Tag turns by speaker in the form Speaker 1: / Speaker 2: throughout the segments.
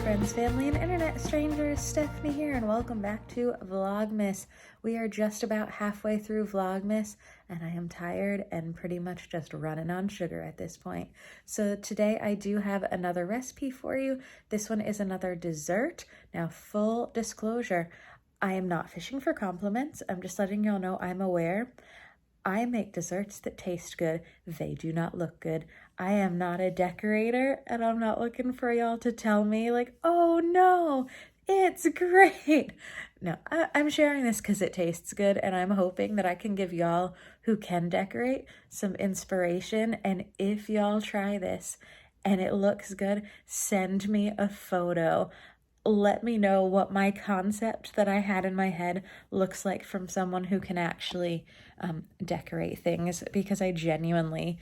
Speaker 1: friends, family, and internet strangers. Stephanie here, and welcome back to Vlogmas. We are just about halfway through Vlogmas, and I am tired and pretty much just running on sugar at this point. So today I do have another recipe for you. This one is another dessert. Now, full disclosure, I am not fishing for compliments. I'm just letting y'all know I'm aware. I make desserts that taste good. They do not look good. I am not a decorator, and I'm not looking for y'all to tell me like, oh no, it's great. No, I'm sharing this because it tastes good, and I'm hoping that I can give y'all who can decorate some inspiration. And if y'all try this and it looks good, send me a photo. Let me know what my concept that I had in my head looks like from someone who can actually decorate things, because I genuinely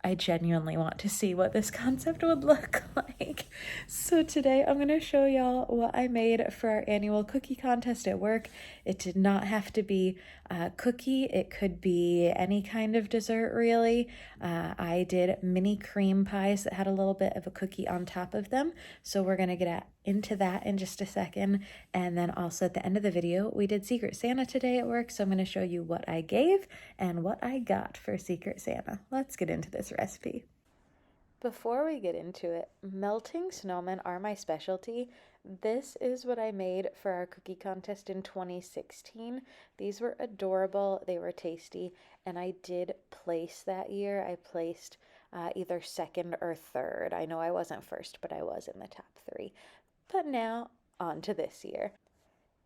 Speaker 1: want to see what this concept would look like. So today I'm going to show y'all what I made for our annual cookie contest at work. It did not have to be a cookie. It could be any kind of dessert, really. I did mini cream pies that had a little bit of a cookie on top of them. So we're going to get into that in just a second. And then also at the end of the video, we did Secret Santa today at work. So I'm going to show you what I gave and what I got for Secret Santa. Let's get into this recipe. Before we get into it, melting snowmen are my specialty. This is what I made for our cookie contest in 2016. These were adorable, they were tasty, and I did place that year. I placed either second or third. I know I wasn't first, but I was in the top 3. But now, on to this year.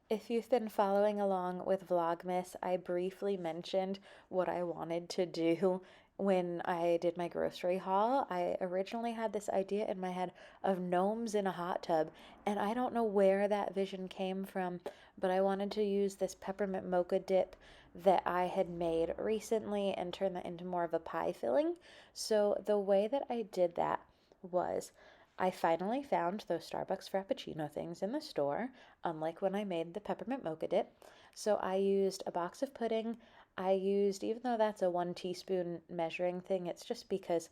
Speaker 1: If you've been following along with Vlogmas, I briefly mentioned what I wanted to do when I did my grocery haul. I originally had this idea in my head of gnomes in a hot tub, and I don't know where that vision came from, but I wanted to use this peppermint mocha dip that I had made recently and turn that into more of a pie filling. So the way that I did that was I finally found those Starbucks Frappuccino things in the store, unlike when I made the peppermint mocha dip. So I used a box of pudding. I used, even though that's a 1 teaspoon measuring thing, it's just because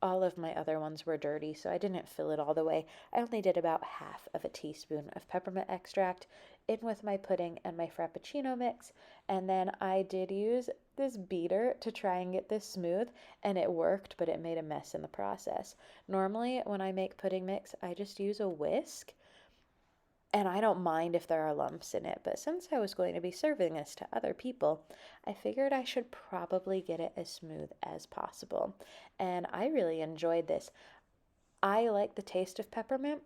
Speaker 1: all of my other ones were dirty, so I didn't fill it all the way. I only did about half of a teaspoon of peppermint extract in with my pudding and my Frappuccino mix, and then I did use this beater to try and get this smooth, and it worked, but it made a mess in the process. Normally, when I make pudding mix, I just use a whisk, and I don't mind if there are lumps in it, but since I was going to be serving this to other people, I figured I should probably get it as smooth as possible. And I really enjoyed this. I like the taste of peppermint,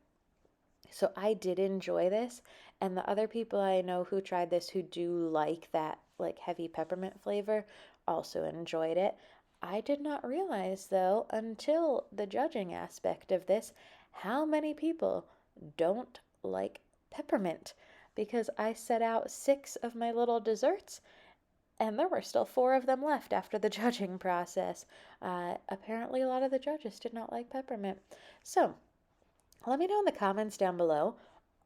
Speaker 1: so I did enjoy this. And the other people I know who tried this who do like that like heavy peppermint flavor also enjoyed it. I did not realize though until the judging aspect of this how many people don't like peppermint, because I set out 6 of my little desserts and there were still 4 of them left after the judging process. Apparently a lot of the judges did not like peppermint. So let me know in the comments down below,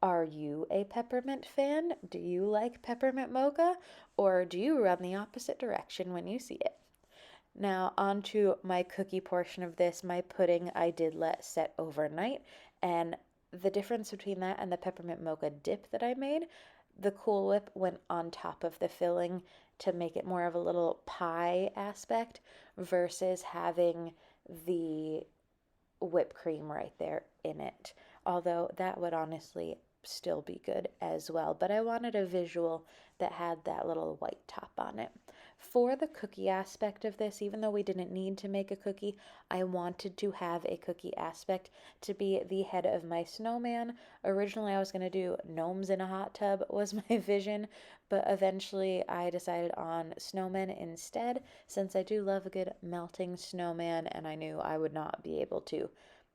Speaker 1: are you a peppermint fan? Do you like peppermint mocha, or do you run the opposite direction when you see it? Now on to my cookie portion of this. My pudding I did let set overnight, and the difference between that and the peppermint mocha dip that I made, the Cool Whip went on top of the filling to make it more of a little pie aspect versus having the whipped cream right there in it. Although that would honestly still be good as well, but I wanted a visual that had that little white top on it. For the cookie aspect of this, even though we didn't need to make a cookie, I wanted to have a cookie aspect to be the head of my snowman. Originally, I was going to do gnomes in a hot tub was my vision, but eventually I decided on snowmen instead, since I do love a good melting snowman, and I knew I would not be able to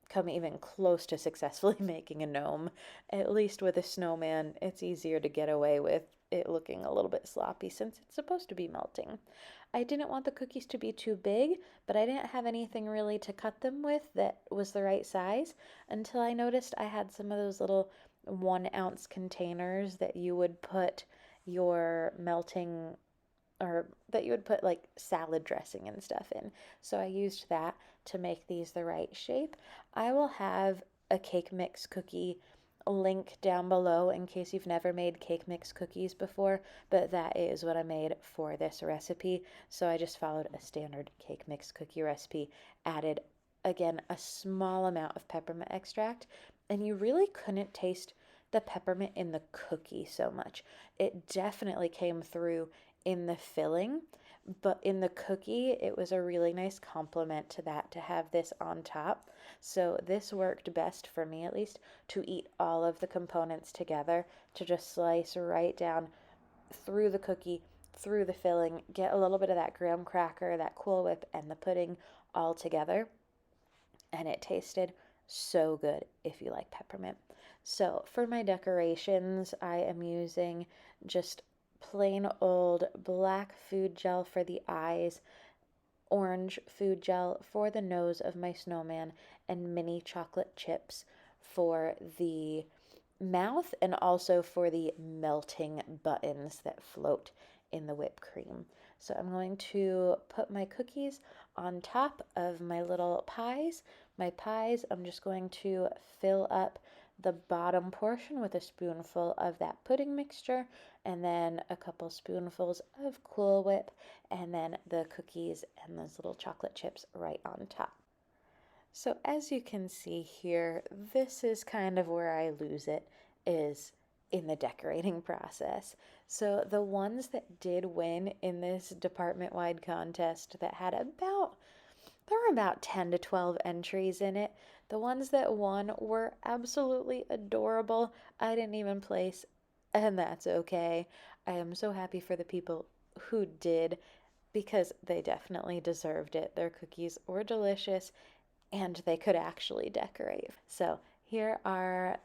Speaker 1: come even close to successfully making a gnome. At least with a snowman, it's easier to get away with it looking a little bit sloppy since it's supposed to be melting. I didn't want the cookies to be too big, but I didn't have anything really to cut them with that was the right size until I noticed I had some of those little 1-ounce containers that you would put your melting, or that you would put like salad dressing and stuff in. So I used that to make these the right shape. I will have a cake mix cookie link down below in case you've never made cake mix cookies before, but that is what I made for this recipe. So I just followed a standard cake mix cookie recipe, added again a small amount of peppermint extract, and you really couldn't taste the peppermint in the cookie so much. It definitely came through in the filling, but in the cookie, it was a really nice complement to that to have this on top. So this worked best for me, at least, to eat all of the components together, to just slice right down through the cookie, through the filling, get a little bit of that graham cracker, that Cool Whip, and the pudding all together. And it tasted so good if you like peppermint. So for my decorations, I am using just plain old black food gel for the eyes, orange food gel for the nose of my snowman, and mini chocolate chips for the mouth and also for the melting buttons that float in the whipped cream. So I'm going to put my cookies on top of my little pies. My pies, I'm just going to fill up the bottom portion with a spoonful of that pudding mixture, and then a couple spoonfuls of Cool Whip, and then the cookies and those little chocolate chips right on top. So as you can see here, this is kind of where I lose it, is in the decorating process. So the ones that did win in this department-wide contest that had there were about 10 to 12 entries in it. The ones that won were absolutely adorable. I didn't even place, and that's okay. I am so happy for the people who did because they definitely deserved it. Their cookies were delicious and they could actually decorate. So here are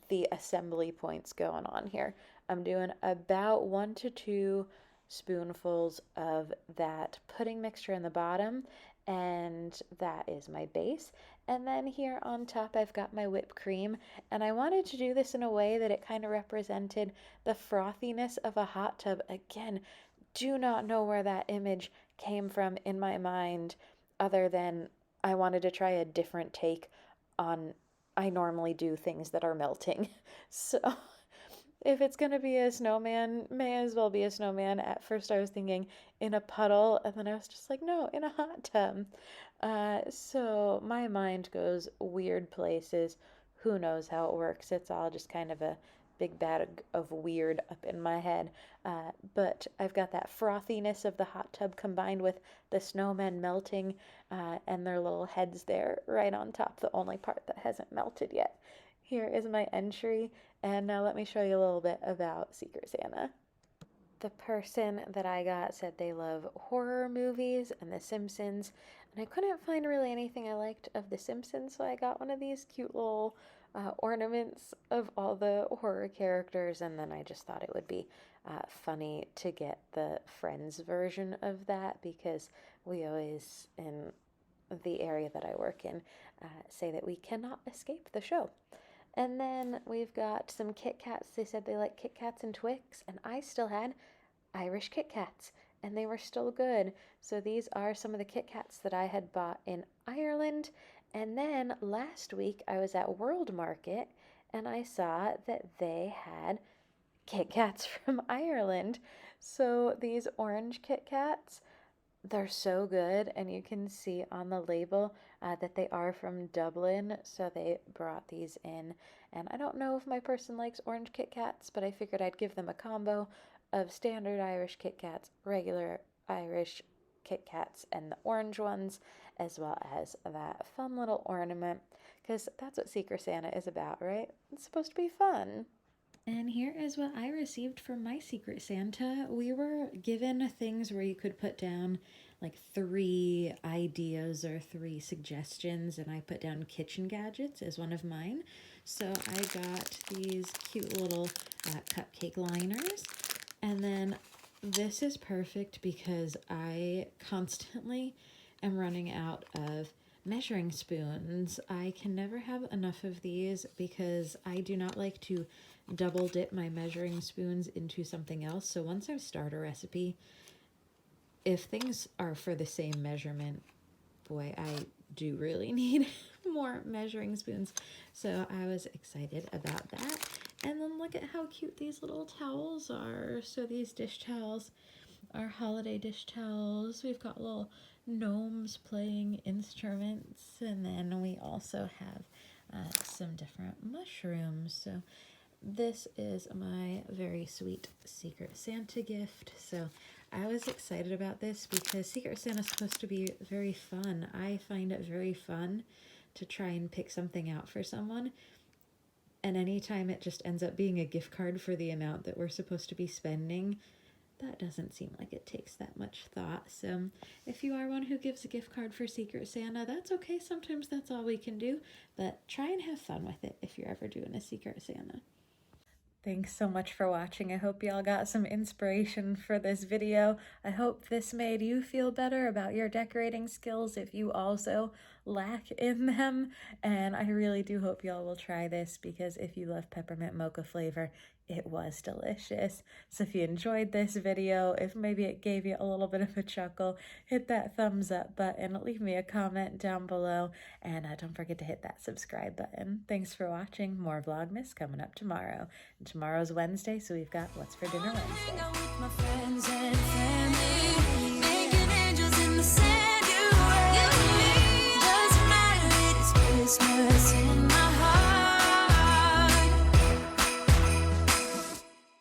Speaker 1: the assembly points going on here. I'm doing about 1 to 2 spoonfuls of that pudding mixture in the bottom, and that is my base. And then here on top I've got my whipped cream, and I wanted to do this in a way that it kind of represented the frothiness of a hot tub. Again, do not know where that image came from in my mind other than I wanted to try a different take on I normally do things that are melting. So if it's going to be a snowman, may as well be a snowman. At first I was thinking in a puddle, and then I was just like, no, in a hot tub. So my mind goes weird places. Who knows how it works? It's all just kind of a big bag of weird up in my head. But I've got that frothiness of the hot tub combined with the snowmen melting and their little heads there right on top, the only part that hasn't melted yet. Here is my entry, and now let me show you a little bit about Secret Santa. The person that I got said they love horror movies and The Simpsons, and I couldn't find really anything I liked of The Simpsons, so I got one of these cute little ornaments of all the horror characters, and then I just thought it would be funny to get the Friends version of that because we always, in the area that I work in, say that we cannot escape the show. And then we've got some Kit Kats. They said they like Kit Kats and Twix, and I still had Irish Kit Kats, and they were still good. So these are some of the Kit Kats that I had bought in Ireland. And then last week I was at World Market, and I saw that they had Kit Kats from Ireland. So these orange Kit Kats, they're so good, and you can see on the label that they are from Dublin, so they brought these in. And I don't know if my person likes orange Kit Kats, but I figured I'd give them a combo of standard Irish Kit Kats, regular Irish Kit Kats, and the orange ones, as well as that fun little ornament, because that's what Secret Santa is about, right? It's supposed to be fun. And here is what I received from my Secret Santa. We were given things where you could put down like 3 ideas or 3 suggestions, and I put down kitchen gadgets as one of mine. So I got these cute little cupcake liners, and then this is perfect because I constantly am running out of measuring spoons. I can never have enough of these because I do not like to double dip my measuring spoons into something else. So once I start a recipe, if things are for the same measurement boy, I do really need more measuring spoons. So I was excited about that. And then look at how cute these little towels are. So these dish towels are holiday dish towels. We've got little gnomes playing instruments, and then we also have some different mushrooms. So this is my very sweet Secret Santa gift. So I was excited about this because Secret Santa is supposed to be very fun. I find it very fun to try and pick something out for someone. And anytime it just ends up being a gift card for the amount that we're supposed to be spending, that doesn't seem like it takes that much thought. So if you are one who gives a gift card for Secret Santa, that's okay. Sometimes that's all we can do. But try and have fun with it if you're ever doing a Secret Santa. Thanks so much for watching. I hope y'all got some inspiration for this video. I hope this made you feel better about your decorating skills if you also lack in them. And I really do hope y'all will try this, because if you love peppermint mocha flavor, it was delicious. So if you enjoyed this video, if maybe it gave you a little bit of a chuckle, hit that thumbs up button, leave me a comment down below, and don't forget to hit that subscribe button. Thanks for watching. More Vlogmas coming up tomorrow. And tomorrow's Wednesday, so we've got What's for Dinner Wednesday.